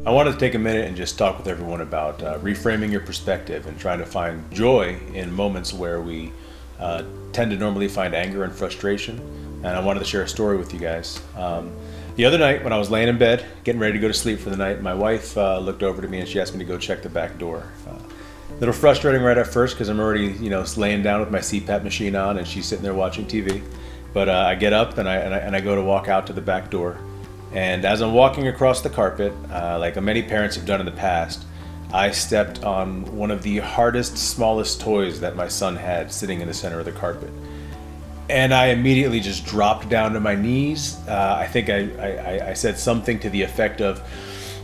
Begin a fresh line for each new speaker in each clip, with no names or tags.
I wanted to take a minute and just talk with everyone about reframing your perspective and trying to find joy in moments where we tend to normally find anger and frustration. And I wanted to share a story with you guys. The other night when I was laying in bed, getting ready to go to sleep for the night, my wife looked over to me and she asked me to go check the back door. A little frustrating right at first because I'm already, laying down with my CPAP machine on and she's sitting there watching TV. But I get up and I go to walk out to the back door. And as I'm walking across the carpet, like many parents have done in the past, I stepped on one of the hardest, smallest toys that my son had sitting in the center of the carpet. And I immediately just dropped down to my knees. I think I said something to the effect of,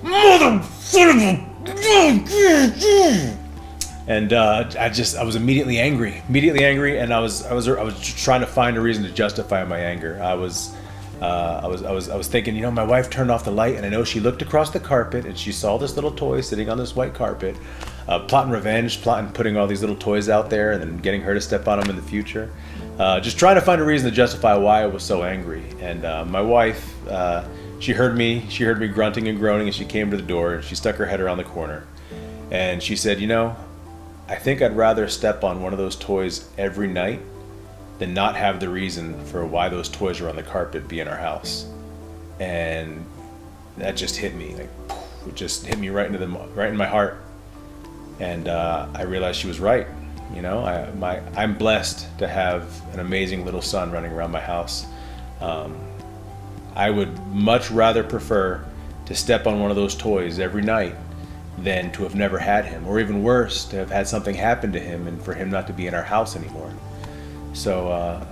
"Mother son of a..." And I was immediately angry, and I was trying to find a reason to justify my anger. I was thinking, my wife turned off the light, and I know she looked across the carpet and she saw this little toy sitting on this white carpet, plotting revenge, plotting putting all these little toys out there, and then getting her to step on them in the future. Just trying to find a reason to justify why I was so angry. And my wife, she heard me grunting and groaning, and she came to the door and she stuck her head around the corner, and she said, I think I'd rather step on one of those toys every night than not have the reason for why those toys are on the carpet be in our house. And that just hit me, it just hit me right in my heart. And I realized she was right. I'm blessed to have an amazing little son running around my house. I would much rather prefer to step on one of those toys every night than to have never had him, or even worse, to have had something happen to him and for him not to be in our house anymore. So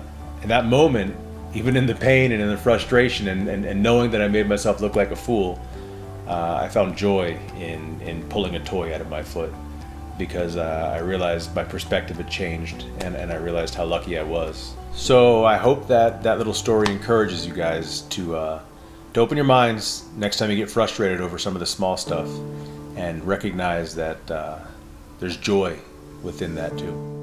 in that moment, even in the pain and in the frustration and knowing that I made myself look like a fool, I found joy in pulling a toy out of my foot, because I realized my perspective had changed, and I realized how lucky I was. So I hope that little story encourages you guys to open your minds next time you get frustrated over some of the small stuff, and recognize that there's joy within that too.